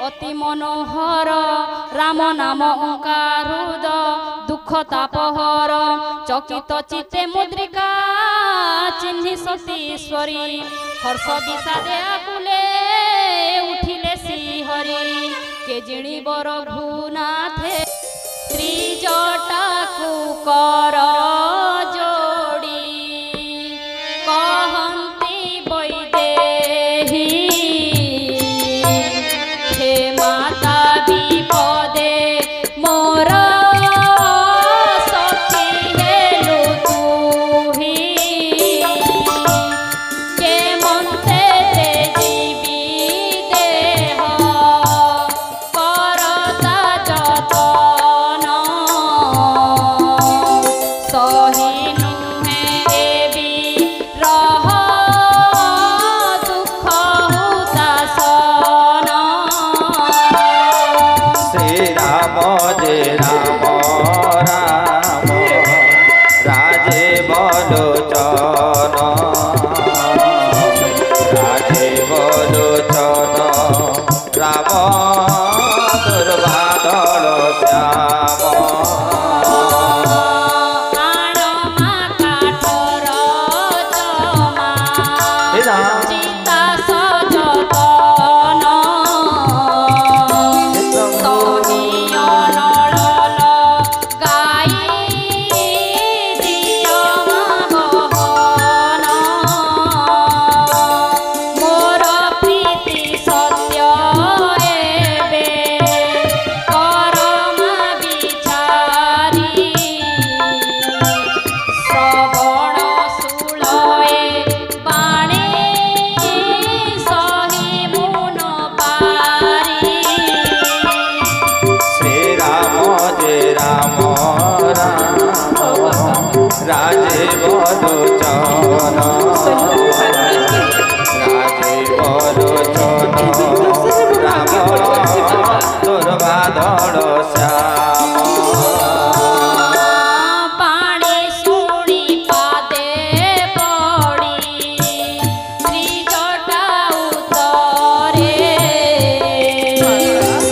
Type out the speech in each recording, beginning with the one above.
অতি মনোহর রাম নাম ওঙ্কারুদ দুঃখ তাপহর চকিত চিত্তে মুদ্রিকা চিহ্নি সতীশ্বরী হর্ষ বিষাদে আকুলে উঠিলে শ্রীহরি কে জিণিব রঘুনাথে ত্রিজটাকু কর যোড়ি কহন্তি বৈদেহী হে মাতা বিপদে মোর সখী হেলু তুহি কে মন্তে জীবি দেহ করতা যতন সহি নুহে এবি রহ দুঃখ হুতাসন শ্রীরাম যে রাম রাম রাজে বলোচন রাজে বলোচন রাম দুর্বাদল শ্যাম আণমা কাঠর জমা চিতা সযতন সহিয় নড়ল গাই দিয় বহন মোর প্রীতি সত্য এবে করমা বিচারি শ্রবণ শূলয়ে বাণে সহি মুন পারি শ্রীরাম যে রাম রাম রাজে বলোচন রাজে বলোচন রাম দুর্বাদল শ্যাম বাণী শুনি পাদে পড়ি ত্রিজটা উত্তরে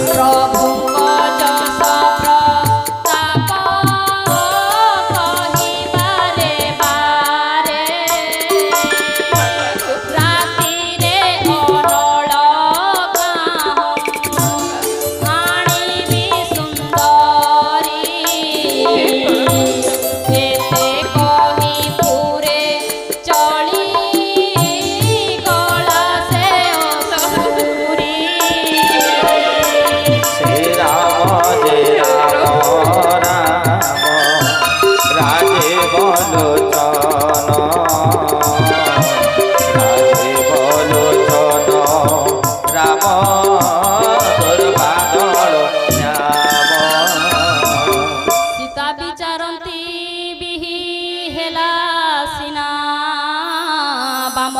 প্রভুଙ୍କ ଯଶ ପ୍ରତାପ କହିବାରେ ବାରେ ରାତିରେ ଅନଳ ଗାଁ ଆଣିବି ସୁନ୍ଦରୀ ଏତେ କହି ପୁରେ ଚଳି ଗଲା ସେ ଅସୁରୀ শ্রীরাম যে রাম রাম রাজে বলোচন রাজে বলোচন রাম দুর্বাদল শ্যাম ସୀତା ବିଚାରନ୍ତି ବିହି ହେଲା ସିନା ବାମ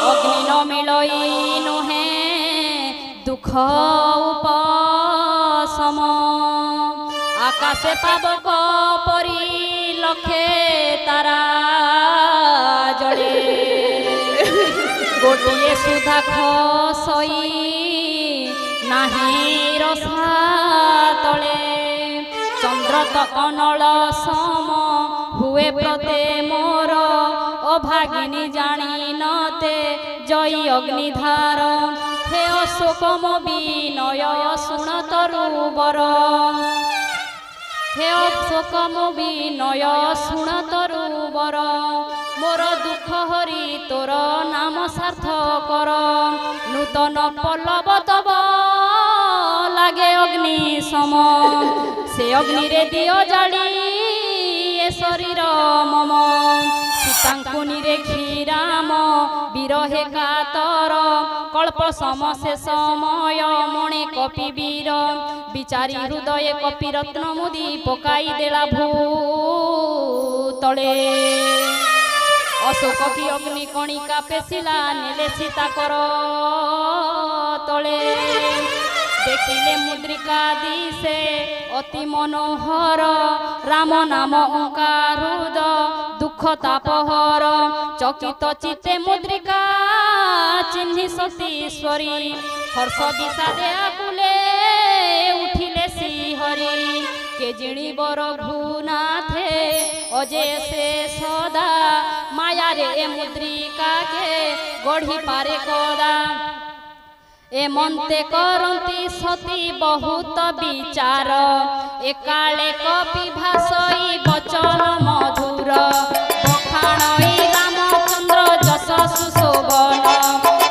ଅଗ୍ନି ନ ମିଳଇ ନୁହେଁ ଦୁଃଖ ଉପଶମ ଆକାଶେ ପାବକ ପରି ଲକ୍ଷେ ତାରା ଜଳେ ଗୋଟିଏ ସୁଧା ଖସଇ ନାହିଁ ରସା ତଳେ ଚନ୍ଦ୍ର ତ ଅନଳ ସମ ହୁଏ ପ୍ରତେ ମୋର ଅଭାଗିନୀ ଜାଣି ନତେ ଜୟୀ ଅଗ୍ନିଧାର ହେ ଅଶୋକ ମୋ ବିନୟ ଶୁଣ ତରୁବର হে অশোকম বিনয় শুণ তরুবর মোর দুঃখ হরি তোর নাম সার্থক কর নূতন পল্লব তব লাগে অগ্নি সম সে অগ্নিরে দিও জালি এ শরীর মম সীতাঙ্কু নিরেখি রাম বিরহে কাতর কল্প সম শেষ সময় মণে কপি বীর বিচারি হৃদয়ে কপি রত্ন মুদি পকাই দেলা ভূতলে অশোক কি অগ্নি কণিকা পেশিলা নেলে সীতা কর তলে দেখিলে মুদ্রিকা দিশে অতি মনোহর রাম নাম ওঙ্কারুদ দুঃখ তাপহর চকিত চিত্তে মুদ্রিকা চিহ্নি সতীশ্বরী हर्ष विषादे आकुले उठिले श्रीहरि के जिणिबर घुनाथे अजे से सदा माया रे मुद्रिका के गढ़ी पारे कदा एमंते करती सती बहुत विचार एकाले कपि भाषई वचन मधुर बखाणई रामचंद्र जस सुशोभन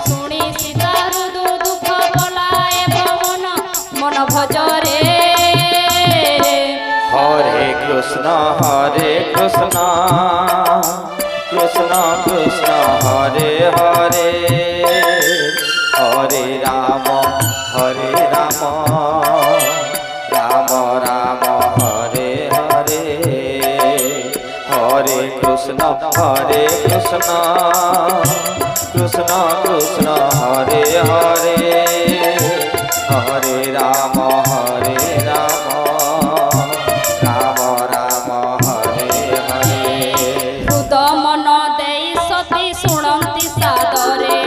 शुणी सीता हृदु दुख पलाए मन मन भजरे हरे कृष्ण कृष्ण कृष्ण हरे हरे हरे राम राम राम हरे हरे हरे कृष्ण कृष्ण कृष्ण हरे हरे हरे राम राम राम हरे हरे हृद मन देई सती शुणती सादरे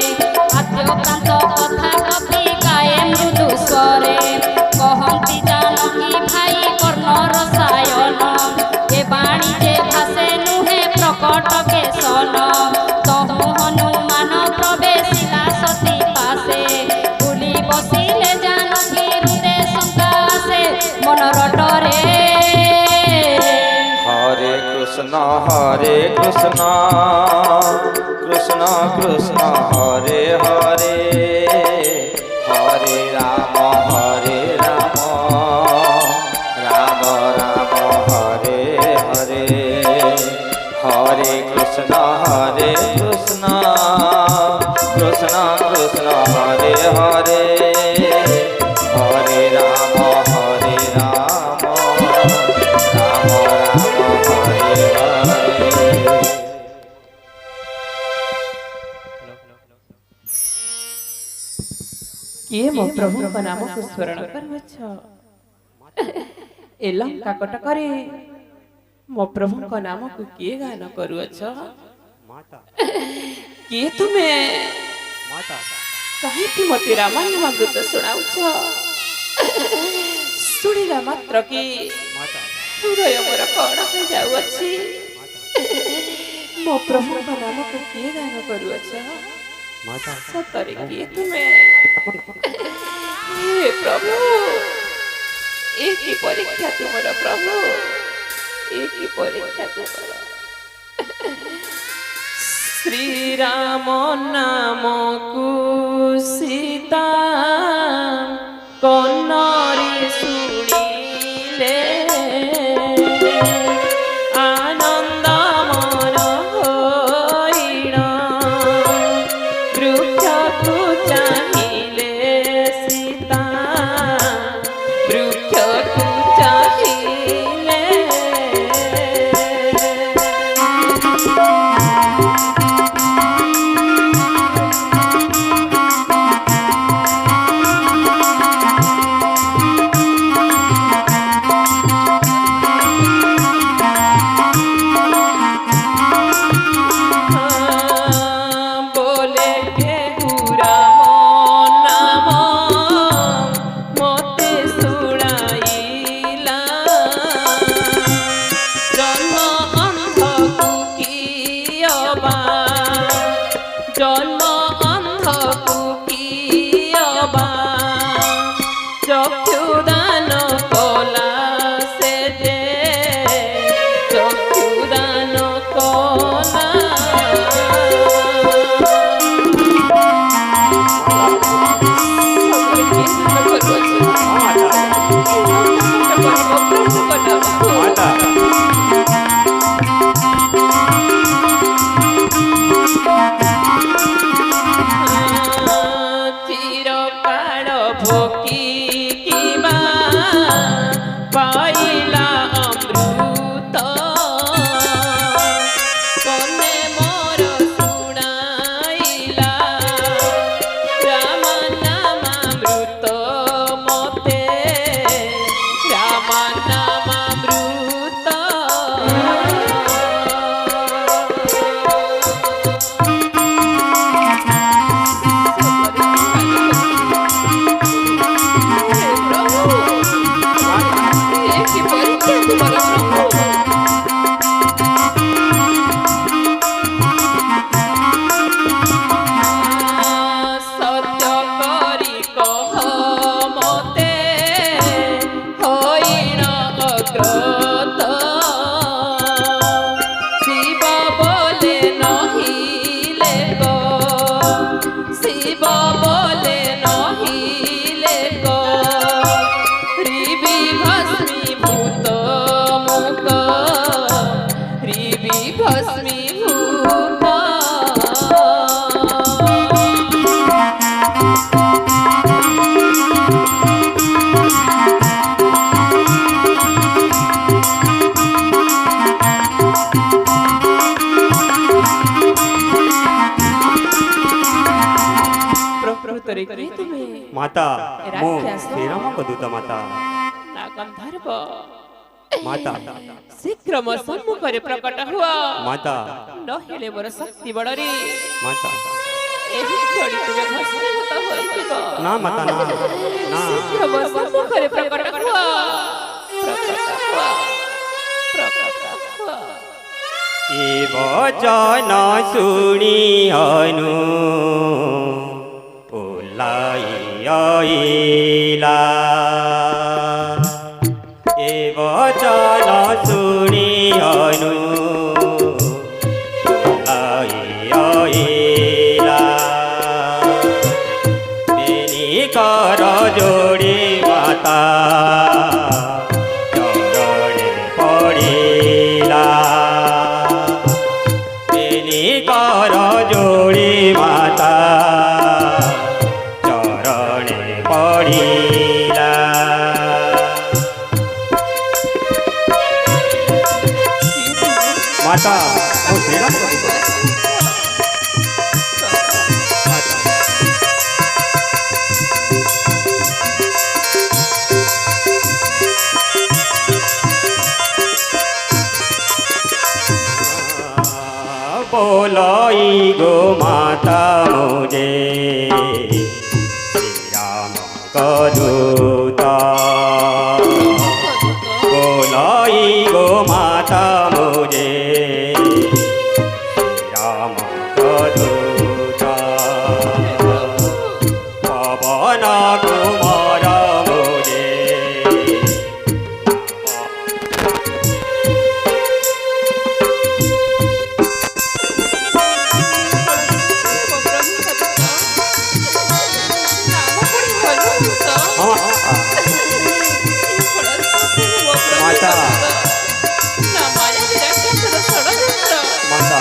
आद्यकांत कथा कपि गाए मृदु स्वरे कहती जानकी भाई कर्ण रसायन ए बाणी जे भाषे नुहे प्रकट केशन तहु हनुमान प्रवेशिला सती पासे भूली बसिले जानकी हृदय शंका से मनर डरे हरे कृष्ण कृष्ण कृष्ण हरे हरे हरे राम राम राम हरे हरे हरे कृष्ण कृष्ण कृष्ण हरे हरे हरे राम राम हरे हरे किए मो प्रभु का नाम को स्मरण करवछ ए लंका कटकरे मो प्रभु का नाम को किए गान करुवछ किए तुमे कहीं कि मते रामायण अमृत सुनाउछ सुनिला मात्र कि हृदय मोर कण हो जाउछि मो प्रभु का नाम को किए गान करुवछ सतरे किए तुमे हे प्रभु एक ही परीक्षा तुमरा प्रभु एक ही परीक्षा तुमरा श्री राम नाम को सीता कन्नरी सुनिले आनंद मन होइण वृक्ष को चाहिए सीता वृक्ष को चाहिए बोले नहिले रिबी भस्मीभूत मुख रिबी भस्मीभूत ପ୍ରକୃତରେ କି ତୁମେ माता मो ରାକ୍ଷସ? ଶ୍ରୀରାମ ପଦୂତ ମାତା ନା ଗନ୍ଧର୍ବ ମାତା ଶୀଘ୍ର ମୋ ସମ୍ମୁଖରେ ପ୍ରକଟ ହୁଅ ମାତା ନହେଲେ ମୋର ଶକ୍ତି ବଳରେ ମାତା ଏହି କ୍ଷଣି ତୁମେ ଭସ୍ମୀଭୂତ ହୋଇଯିବ ନା ମାତା ନା ନା ଶୀଘ୍ର ମୋ ସମ୍ମୁଖରେ ପ୍ରକଟ ହୁଅ ପ୍ରକଟ ହୁଅ ପ୍ରକଟ ହୁଅ ଏ ବଚନ ଶୁଣି ଅନୁ ଓଲାଇ ଆଇଲା ଏ ବଚନ ଶୁଣି ଅନୁ ଓଲାଇ ଆଇଲା ବେନି କର ଯୋଡ଼ି ମାତା ଚରଣେ ପଡ଼ିଲା कर जोड़ी माता चरणे पड़ीला माता ओ श्रीराम बोलाई गो माता मुझे श्री राम का दूता बोलाई गो माता मुझे श्री राम का दूता पवन कुमार मुझे माता माता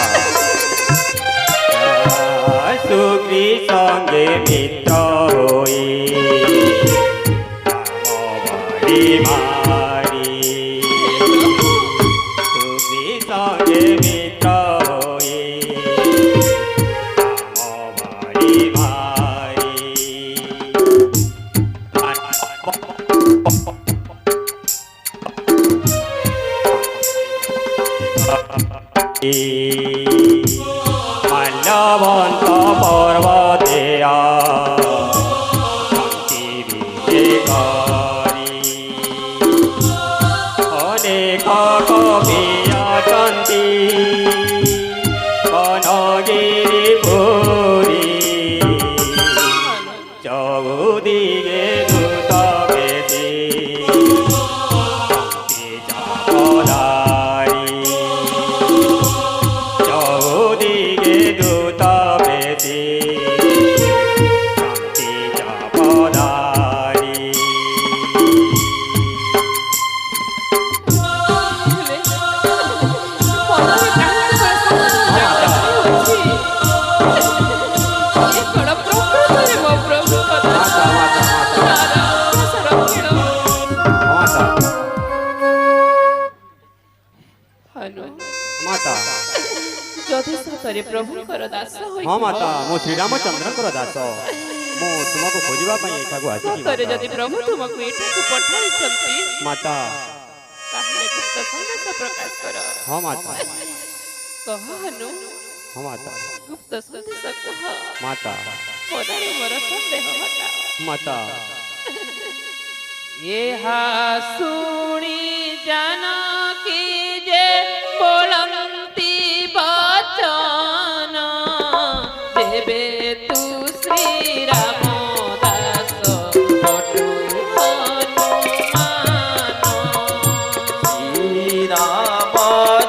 सुग्री संगे मित्र होई रामबाड़ी मारी सुग्री संगे मित्र होई रामबाड़ी मारी मल्लवंत पर्वते शांति विजयकारी अनेक कवि अटंती कनगिरी पुरी चौदिगे दूत बेदी शांति जपदारी चौदिगे दूत बेदी शांति जपदारी माता ଯଦି ସତରେ ପ୍ରଭୁଙ୍କର ଦାସ ହୋଇଥିବ, हाँ माता मो श्रीरामचंद्र दास मु तुमको खोजा एठाକୁ ଆସିଛି ସତରେ ଯଦି ପ୍ରଭୁ ତୁମକୁ ଏଠାକୁ ପଠାଇଛନ୍ତି माता ତାହେଲେ ଗୁପ୍ତ ସନ୍ଦେଶ ପ୍ରକାଶ କର। हाँ माता କହ ହନୁ, हाँ माता ଗୁପ୍ତ ସନ୍ଦେଶ କହ, माता ମନରୁ ମୋର ସନ୍ଦେହ ହଟାଅ। माता ଏହା ଶୁଣି ଜାନକୀ ଯେ ବୋଲନ୍ତି ବଚନ, ଦେବେ ତୁ ଶ୍ରୀରାମ ଦାସ ପଟୁ ହନୁମାନ। श्री राम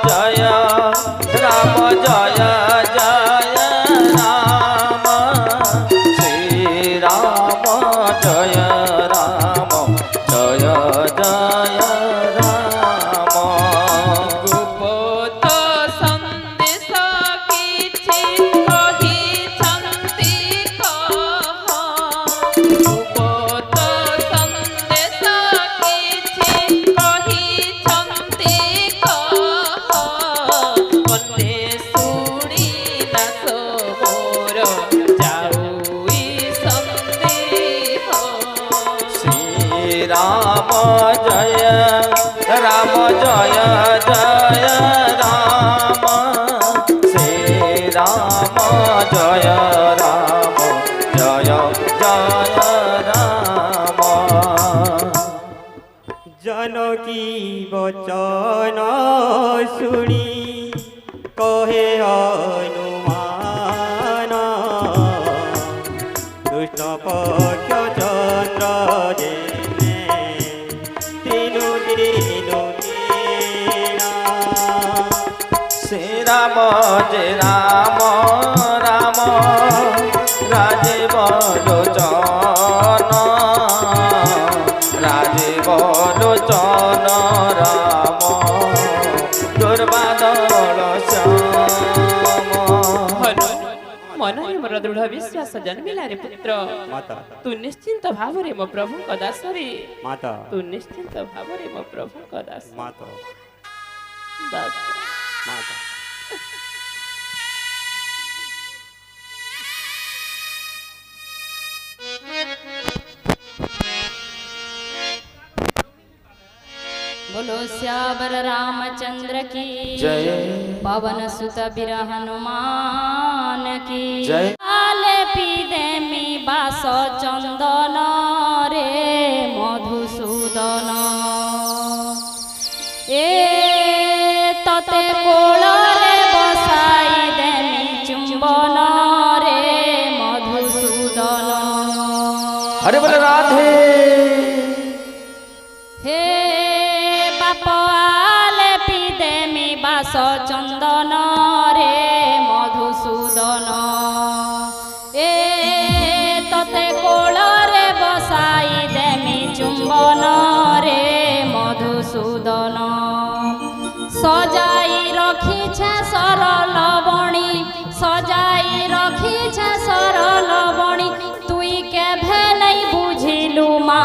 जय राम जय जय राम श्री রাম জয় রাম জয় জয় রাম শ্রী রাম জয় রাম জয় জয় রাম জানকী বচন শুনি কহে হনুমান দুষ্ট পক্ষ চন্দ্র জেনে তিনু দিনু শ্রী রাম যে রাম রাম রাজীব লোচন রাজীব লোচন রাম দুর্বাদল শ্যাম ହନୁ ମନରେ ମୋର ଦୃଢ଼ ବିଶ୍ୱାସ ଜନ୍ମିଲା ରେ ପୁତ୍ର ମାତା ତୁ ନିଶ୍ଚିନ୍ତ ଭାବରେ ମୋ ପ୍ରଭୁଙ୍କ ଦାସରେ ମାତା ତୁ ନିଶ୍ଚିନ୍ତ ଭାବରେ ମୋ ପ୍ରଭୁଙ୍କ ଦାସ ମାତା ଦାସ ମାତା बोलो श्यावर रामचंद्र की जय पवन सुत बीर हनुमान की जय। आले पीदेमी बास चंदन रे मधुसूदन ए तते कोଳରେ बसाई देमी चुंबन रे मधुसूदन हरे बोले राधे हे बापाले पीदेमी बास चंदन रे मधुसूदन ए तते कोଳରେ बसाई देमी चुंबन रे मधुसूदन सजाई रखिछे सरल बणी सजाई रखिछे सरल बणी तुई केभे नहीं बुझिलु मा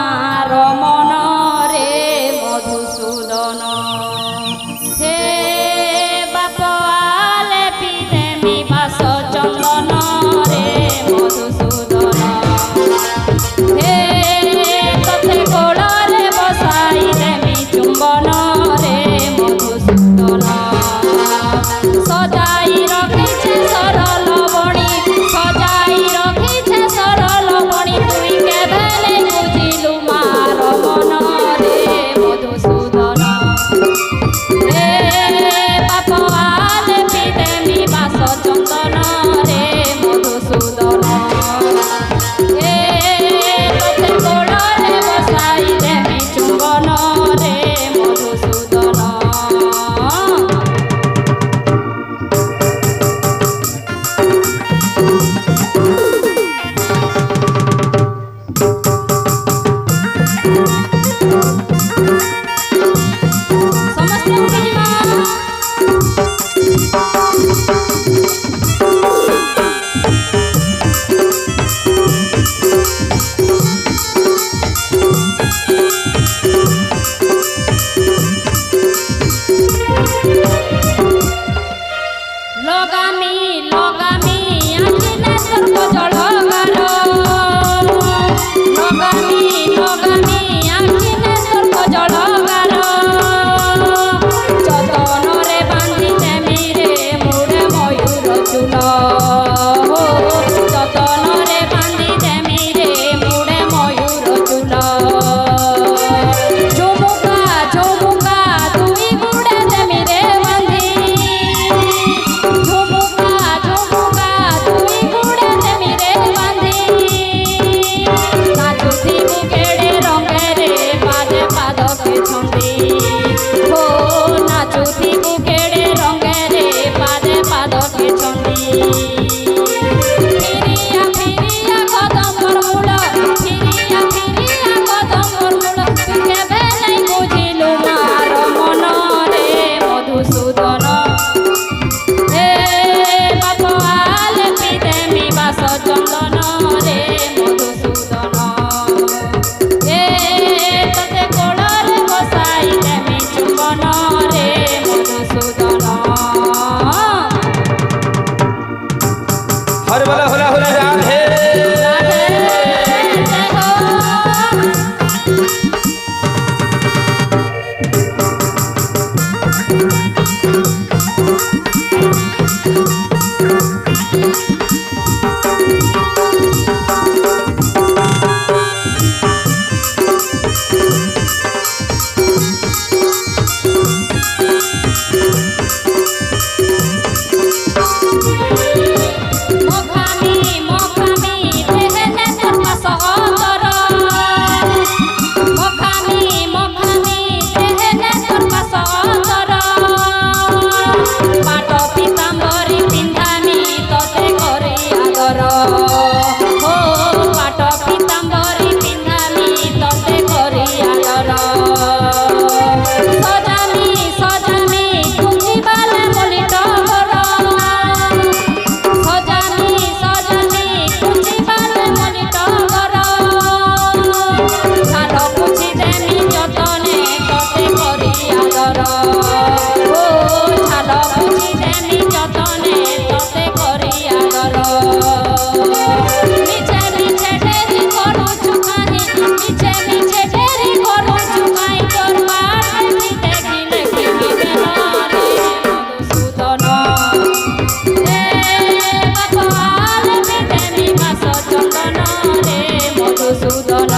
ମଧୁସୂଦନ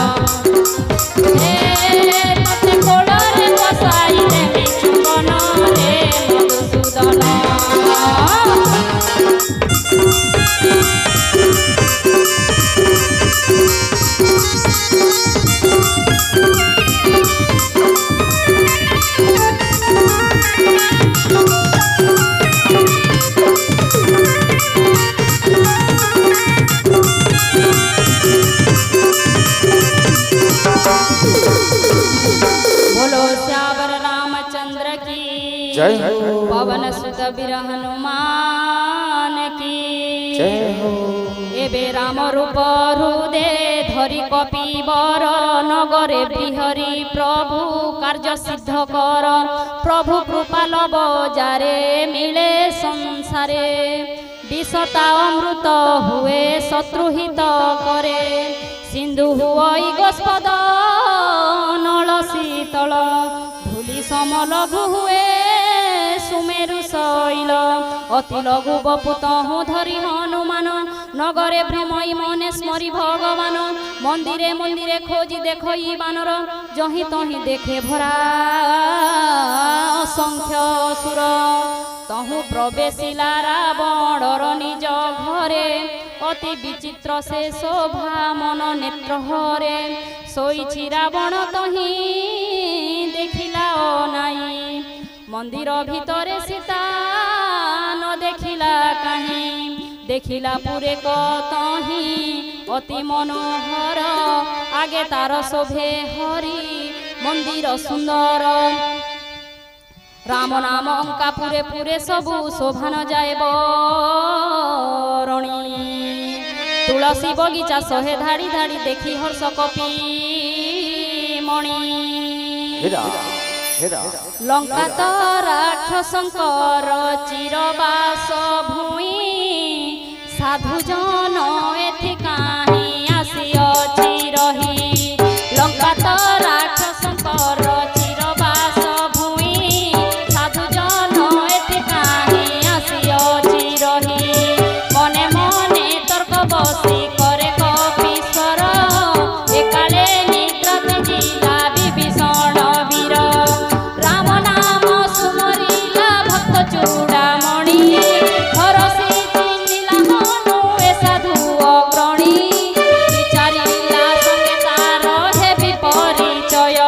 ରେ ତତେ କୋଳରେ ବସାଇଲେ ଚୁମ୍ବନ ରେ ମଧୁସୂଦନ। बोलो श्यावर रामचंद्र की जय हो पवन सुत बीर हनुमान की जय हो एबे राम रूप हृदे धरी कपिवर नगरे बिहरी प्रभु कार्य सिद्ध कर प्रभु कृपा लव जारे मिले संसारे विषता अमृत हुए शत्रुहित करे सिंधु हुई गोस्पद नल शीतल धूली समलघु हुए सुमेरु शैल अति लघु बपुतहु धरी हनुमान नगरे भ्रमई मने स्मरी भगवान मंदिरे मंदिरे खोजी देखई बानर जही तही देखे भरा असंख्य सुर तहु प्रवेशिला रावणर निज घरे अति विचित्र से शोभा मन नेत्र हरे सोईछि रावण तही देखिला नाई मंदिर भितरे सीता न देखिला कहीं देखिला पुरे कतही अति मनोहर आगे तार शोभे हरि मंदिर सुंदर राम नाम अंका पुरे पुरे सबु शोभा न जाए बरणी तुलसी बगीचा सहे धाड़ी धाड़ी देखी हर्ष कपी मणि लंका तो राक्षसंकर चिरबास भूई साधु जन एथि काहीं आसिअछि रही लंका तो राक्षसंकर चिरबास भूई साधु जन एथि काहीं आसिअछि रही मने मने तर्क बसी करे कपीश्वर एकाले निद्रा त्याजिला विभीषण वीर राम नाम सुमरिला भक्त चूड़ामणि हरसी चिन्हिला मनु ए साधु अग्रणी विचारिला संगे तार हेबि परिचय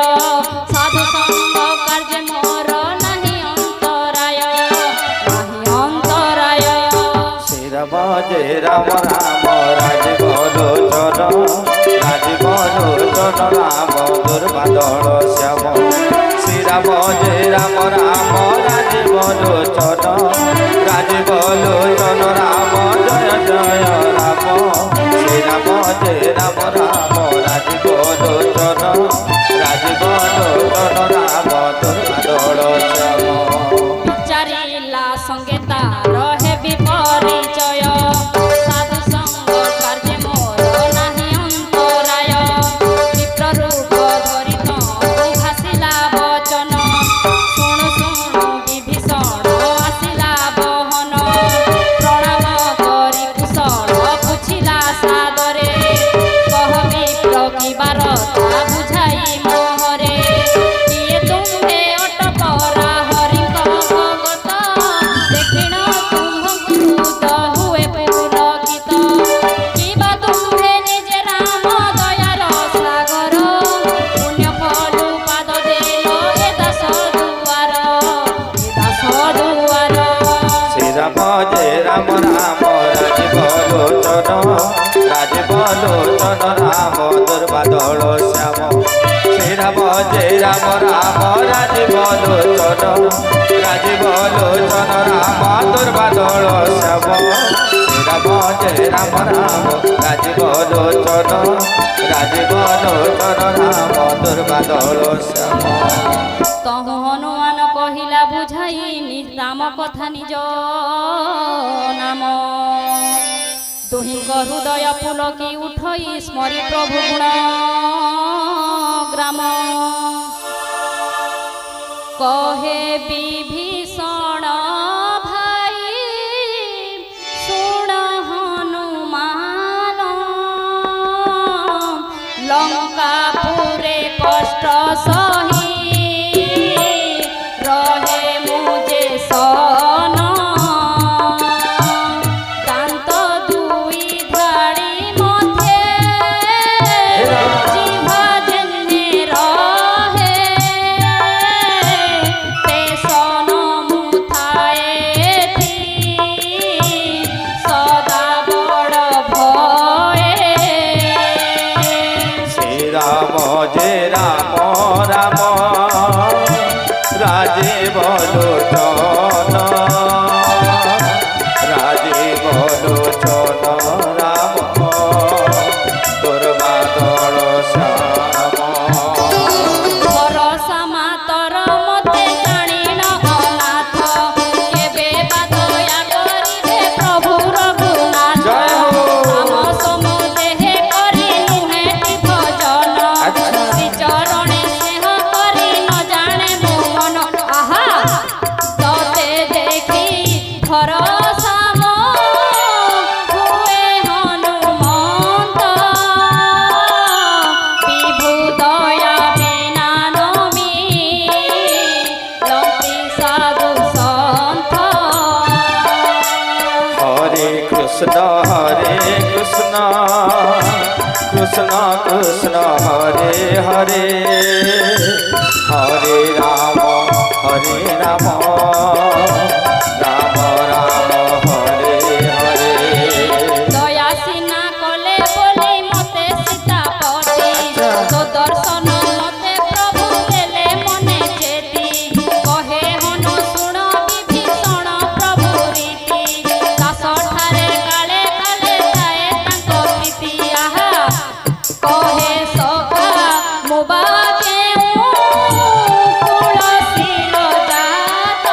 साधु संग कार्य मोर नाही अंतराय श्री राम जय राम राम राजीव लोचन राम दुर्बादल श्याम श्री राम जय राम राम राजीव लोचन राम जय जय राम श्री राम जय राम राम राजीव लोचन राम दुर्बादल श्याम विचारिला संगे तार हेबि परिचय साधु संग कार्य मोर नाही अंतराय विप्र रूप धरि भासिला वचन शुणु शुणु विभीषण आसिला बहन प्रणाम करि कुशल पुछिला सादरे कह विप्र की बारता बुझाई मोहरे किए तुम्हे अटपरा हरिଙ୍କ भगत देखिण तुम्भकृत हुए पुलकित किबा तुम्हे निजे राम दयार सागर पुण्य फलु पाद देल ए दास दुआर श्री राम जय राम राम राजीव लोचन राम दुर्बादल श्याम श्री राम जय राम राम राजीव लोचन राम दुर्बादल श्याम श्री राम जय राम राम राजीव लोचन राम दुर्बादल श्याम तहु हनुमान कहिला बुझाई राम कथा निज नाम दुहिंक हृदय पुलकी उठई स्मरी प्रभु गुण ग्राम कहे विभीषण भाई सुन हनुमान सही रहे मुझे सन दांत दुई धाड़ी मथे जिह्वा जेने रहे ते सन मुथाए थी सदा बड़ भये श्री राम जय राम राम राजीव लोचन राजीव लोचन राम दुर्बादल श्याम भरोसा मातर मते जानिन अनाथ केबे बा दया करिबे प्रभु रघुनाथ जय हो। राम समुदेहे करि नुहेति भजन श्री चरणे स्नेह करि न जाने मोहन आहा तते देखि भरोसा मो हुए हनुमंत विभु दया बिना नमी लंकी साधु संत हरे कृष्ण कृष्ण कृष्ण हरे हरे हरे राम राम राम हरे हरे दया सिना कले बोली मते सीतापति तो दर्शन मते प्रभु देले मने चेती कहे हनु शुण विभीषण प्रभु रीति दास ठारे काले काले जाए तांको प्रीति आहा कहे सखा मोबा केउ तुलसीर जात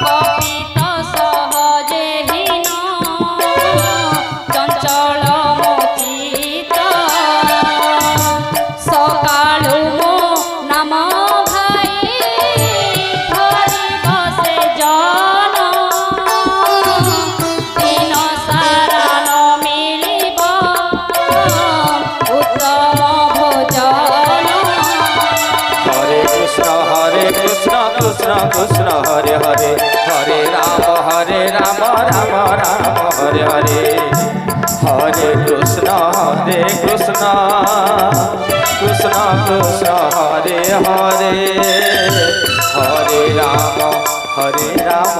कपित सहजे हীন चंचल मोचित सकाळु मो नाम भाई धरि बसे जन दिन सारा न मिलिब उत्तम भोजन हरे कृष्ण कृष्ण कृष्ण हरे हरे हरे राम राम राम हरे हरे हरे कृष्ण कृष्ण कृष्ण हरे हरे हरे राम राम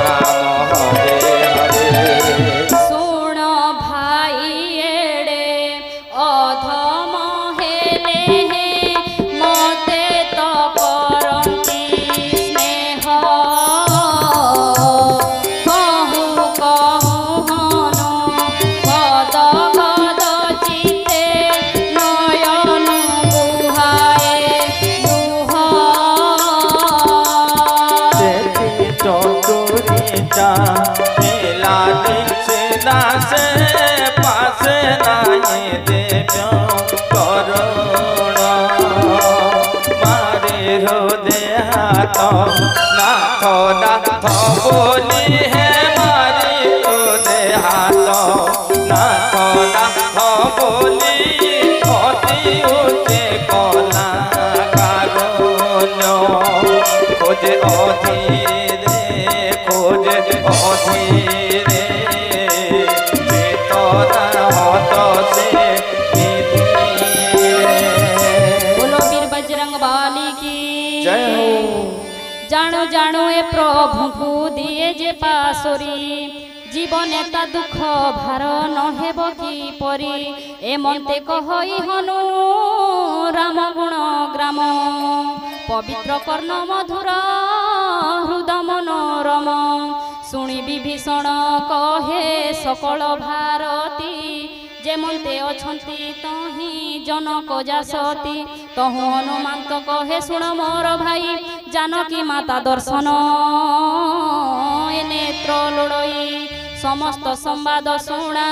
राम हरे हरे सुण भाई एड़े अधम हेले मते तो करंती स्नेह कहु कहु हनु पद पद चिते नयन बुहाए दुह देखी चतुरीचा मेला दिसे दासे पासे नाये देव्य करुण मारे हृदय हाथ नाथ नाथ बोली है मारी हृदय हाथ नाथ नाथ बोली अति उच्चे कला कारुण्य खोजे अधीरे खोजे अधीरे चेतना हत से बोलो वीर बजरंग बाली की जय हो। जाणु जाणु ए प्रभु को दिए जे पासोरी जीवन ता दुख भार न हेब की परी ए मन्ते कहई हनु राम गुण ग्राम पवित्र कर्ण मधुर हृदय मनोरम शुणी विभीषण कहे सकल भारती जे मन्ते अछंती तही जनक जासती तहु हनुमंत कहे शुण मोर भाई जानकी माता दर्शन ए नेत्र लोड़ई समस्त संवाद शुणा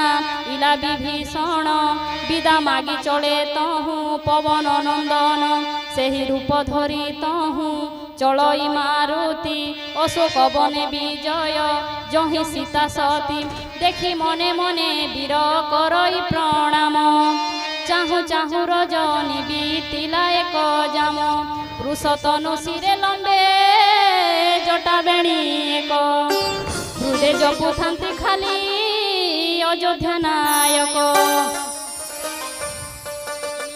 इला विभीषण विदा मागी चले तहु पवन नंदन सेहि रूप धरी तहु चलई मारुति अशोक बने विजय जहि सीता सती देखी मने मने वीर करई प्रणाम ଚାହୁଁ ଚାହୁଁ ରଜନୀ ବିତିଲା ଏକ ଜାମ ପୁରୁଷତନୁ ଶିରେ ଲମ୍ବେ ଜଟା ବେଣୀ ଏକ ହୃଦେ ଜପୁଥାନ୍ତି ଖାଲି ଅଯୋଧ୍ୟା ନାୟକ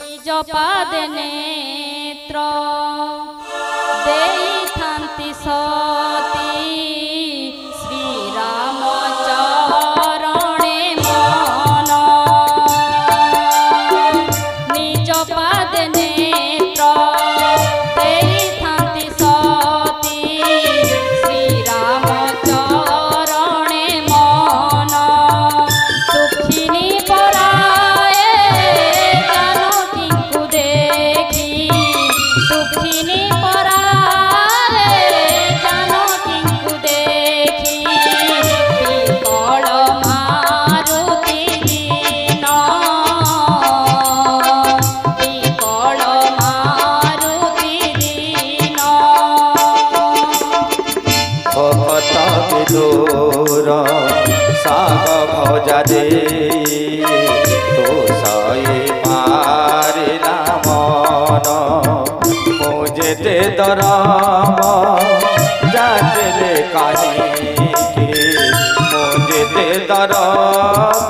ନିଜ ପାଦେ ନେତ୍ର ଦେଇଥାନ୍ତି ସତୀ ଶ୍ରୀରାମ ଚରଣେ ମନ ନିଜ ପାଦେ ନେତ୍ର ଦେଇଥାନ୍ତି ସତୀ ଶ୍ରୀରାମ ଚରଣେ ମନ ଦୁଃଖିନୀ ପରାଏ ଜାନକୀଙ୍କୁ ଦେଖି ଦୁଃଖିନୀ ପରାଏ ଜାନକୀଙ୍କୁ ଦେଖି ବିକଳ ମାରୁତି ଦିନ ବିକଳ ମାରୁତି ଦିନ ভক্ত বিদুর সাগ ভজা দে তো সাই পারিলা মন মু যেতে দরম যাচলে কাহিকি মু যেতে দরম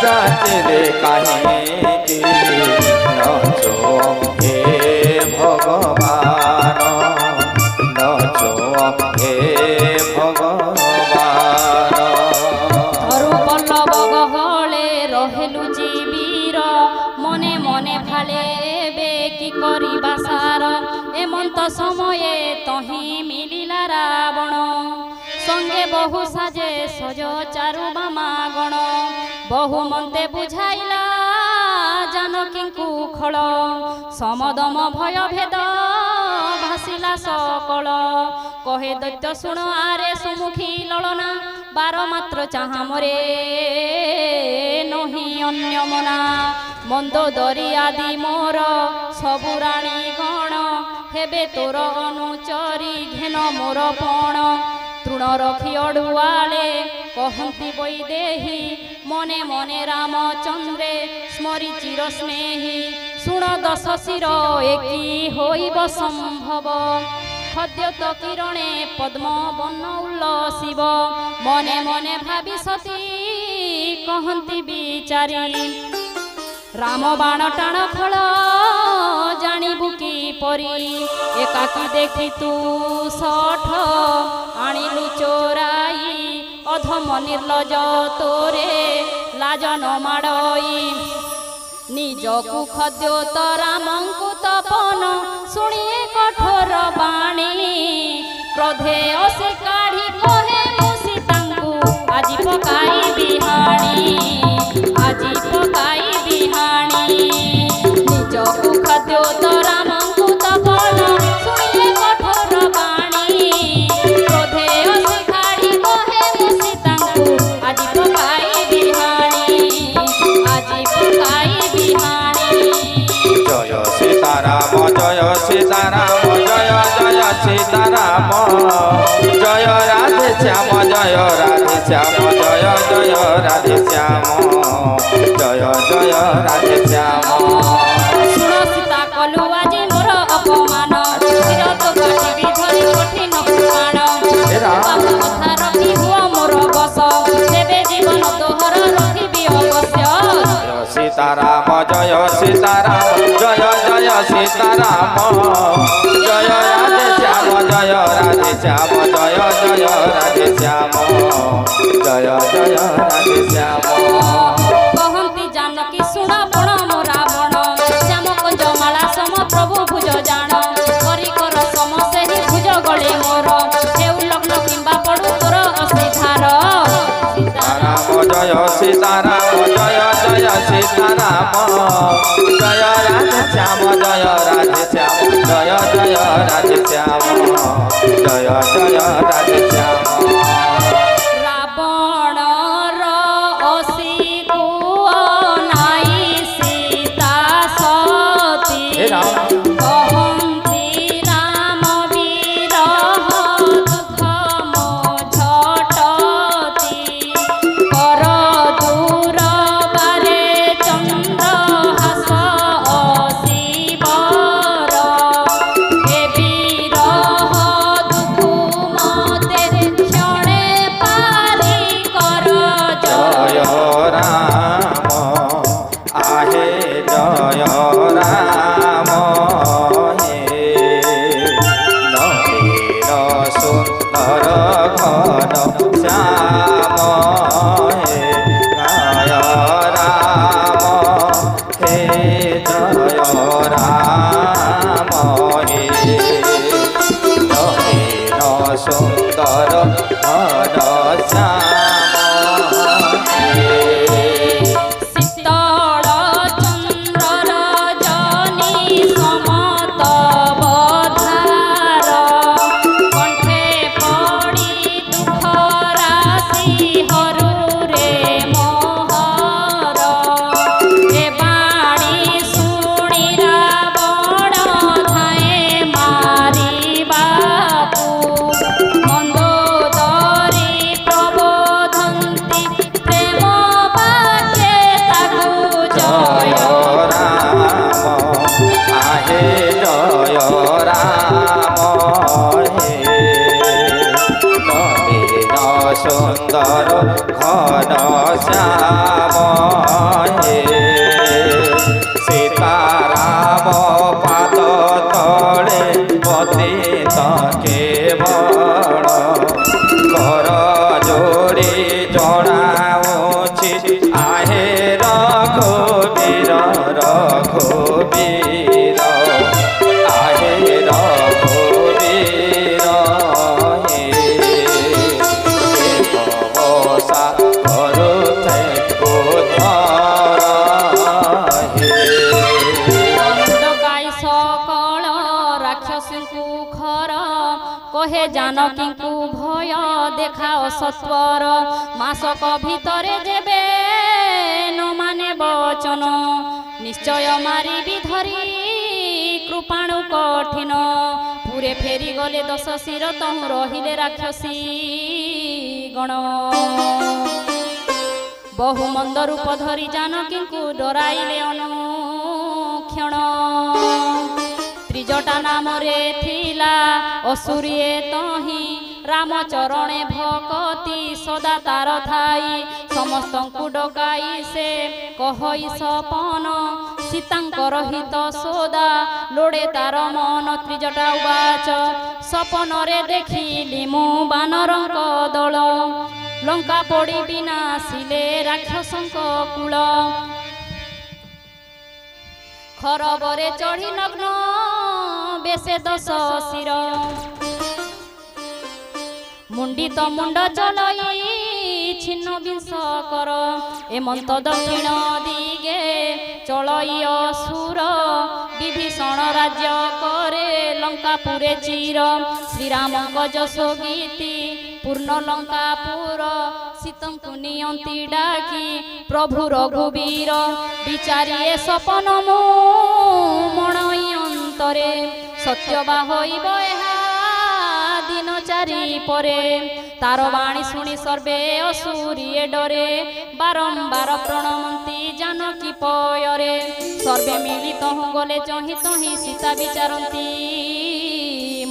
যাচলে কাহিকি নচো হে ভগবান নচো হে ভগবান ধরু পল্লব গহলে রহেলু জীবীর মনে মনে ভালে বে কি করিবা সার এমন্ত সময়ে তহি মিলিলা রাবণ সঙ্গে বহু সাজে সজ চারু বামা গণ বহু মন্তে বুঝাইলা জানকীଙ୍କୁ খଳ সমদম ভয় ভেদ ভাসিলা সকল কহে দৈত্য শুণ আরে সুমুখী ললনা বার মাত্র চাহা মরে নহি অন্য মনা মন্দোদরী আদি মোর সবু রাণী গণ হেবে তোর অনুচরি ঘেন মোর পণ তৃণ রখি অডুয়ালে কহন্তি বৈদেহী মনে মনে রামচন্দ্রে স্মরি চির স্নেহী শুণ দশ শির একি হইব সম্ভব খদ্যত কিরণে পদ্ম বর্ণ উল্লসিব মনে মনে ভাবি সতী কহন্তি বিচারি রাম বাণ টাণ ফল জানিবু কি পরি একাকি দেখি তু শঠ আনিলু চোরাই অধম নির্লজ তোরে লাজ ন মাড়ই নিজକୁ ଖଦ୍ୟୋତ ରାମଙ୍କୁ ତପନ ଶୁଣିଏ କଠୋର ବାଣୀ କ୍ରୋଧେ ଅସି କାଢ଼ି କହେ ମୁଁ ସୀତାଙ୍କୁ ଆଜି ପକାଇ ବିହାଣୀ ଆଜି ପକାଇ ବିହାଣୀ ନିଜକୁ ଖଦ୍ୟୋତ ରାମଙ୍କୁ ତପନ ଶୁଣିଏ କଠୋର ବାଣୀ କ୍ରୋଧେ ଅସି କାଢ଼ି କହେ ମୁଁ ସୀତାଙ୍କୁ ଆଜି ପକାଇ ବିହାଣୀ ଆଜି ପକାଇ জয় সীতারাম জয় সীতারাম জয় জয় সীতারাম জয় রাধে শ্যাম জয় রাধে শ্যাম জয় জয় রাধে শ্যাম জয় জয় রাধে শ্যাম শুণ সীতা কলু আজি মোর অপমান চিরত কাটিবি ধরি কঠিন প্রমাণ বাবু কথা রখি হুଅ মোর বস দেবে জীবন তোহর রখিবি অবশ্য সীতারাম জয় সীতারাম জয় জয় সীতারাম জয় রাধে শ্যাম জয় রাধে শ্যাম জয় জয় রাধে শ্যাম জয় জয় রাধে শ্যাম কহন্তি জানকী শুণ বণ মো রাবণ শ্যাম কুঞ্জ মালা সম প্রভু ভুজ জাণ করি কর সম ସେହି ভুজ গলে মোর হেউ লগ্ন কিংবা পড়ু তোর অসিধার সীতারাম জয় সীতারাম জয় জয় সীতারাম জয় রাধে শ্যাম জয় রাধে শ্যাম জয় জয় রাধে শ্যাম জয় জয় রাধে শ্যাম রাবণর অসিকু নাই সীতা সতী কহন্তি রাম বিরহ দুঃখ মো ঝটতি কর দূর বারে চন্দ্র শ্যাম হে সীতারাম পাদ তଳେ পতিত কেবল কর জোড়ি জଣାଉଛି আহে রঘুবীর রঘুবীর আহে রঘুবীর হে ভবসা କରୁଥାଏ ଉଦ୍ଧାର হে ଡକାଇ ସକଳ ରାକ୍ଷସଙ୍କୁ ଖର କହେ ଜାନକୀଙ୍କୁ ଭୟ ଦେଖାଅ ସତ୍ୱର ମାସକ ଭିତରେ ଯେବେ ନ ମାନେ ବଚନ ନିଶ୍ଚୟ ମାରିବି ଧରି କୃପାଣୁ କଠିନ ପୁରେ ଫେରିଗଲେ ଦଶ ଶିର ତହୁଁ ରହିଲେ ରାକ୍ଷସୀ ଗଣ ବହୁ ମନ୍ଦ ରୂପ ଧରି ଜାନକୀଙ୍କୁ ଡରାଇଲେ ଅନୁକ୍ଷଣ ତ୍ରିଜଟା ନାମରେ ଥିଲା ଅସୁରିଏ ତହିଁ ରାମଚରଣେ ଭକତି ସଦା ତାର ଥାଇ ସମସ୍ତଙ୍କୁ ଡକାଇ ସେ କହଇ ସପନ ସୀତାଙ୍କର ହିତ ସୋଦା ଲୋଡ଼େ ତାର ମନ ତ୍ରିଜଟା ଉବାଚ ସପନରେ ଦେଖିଲି ମୁଁ ବାନରଙ୍କ ଦଳ ଲଙ୍କା ପୋଡ଼ି ବିନାଶିଲେ ରାକ୍ଷସଙ୍କ କୂଳ ଖରବରେ ଚଢ଼ି ନଗ୍ନ ବେଶେ ଦଶ ଶିର ମୁଣ୍ଡିତ ମୁଣ୍ଡ ଚଲଇ ଛିନ୍ନ ବିଂଶ କର ଏମନ୍ତ ଦକ୍ଷିଣ ଦିଗେ ଚଳଇ ଅସୁର ବିଭୀଷଣ ରାଜ୍ୟ କରେ ଲଙ୍କାପୁରେ ଚିର ଶ୍ରୀରାମଙ୍କ ଯଶ ଗୀତି ପୂର୍ଣ୍ଣ ଲଙ୍କାପୁର ସୀତଙ୍କୁ ନିୟନ୍ତି ଡାକି ପ୍ରଭୁ ରଘୁବୀର ବିଚାରିଏ ସପନ ମୁଁ ମଣଇ ଅନ୍ତରେ ସତ୍ୟ ବା ହୋଇବ ଏହା ଦିନ ଚାରି ପରେ ତାର ବାଣୀ ଶୁଣି ସର୍ବେ ଅସୁରିଏ ଡରେ ବାରମ୍ବାର ପ୍ରଣମନ୍ତି ଜାନକୀ ପୟରେ ସର୍ବେ ମିଳିତ ଗଲେ ଚହିଁ ତହିଁ ସୀତା ବିଚାରନ୍ତି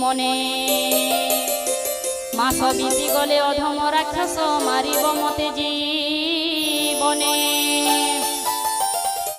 ମନେ ମାସ ବିତି ଗଲେ ଅଧମ ରାକ୍ଷସ ମାରିବ ମତେ ଜୀବନେ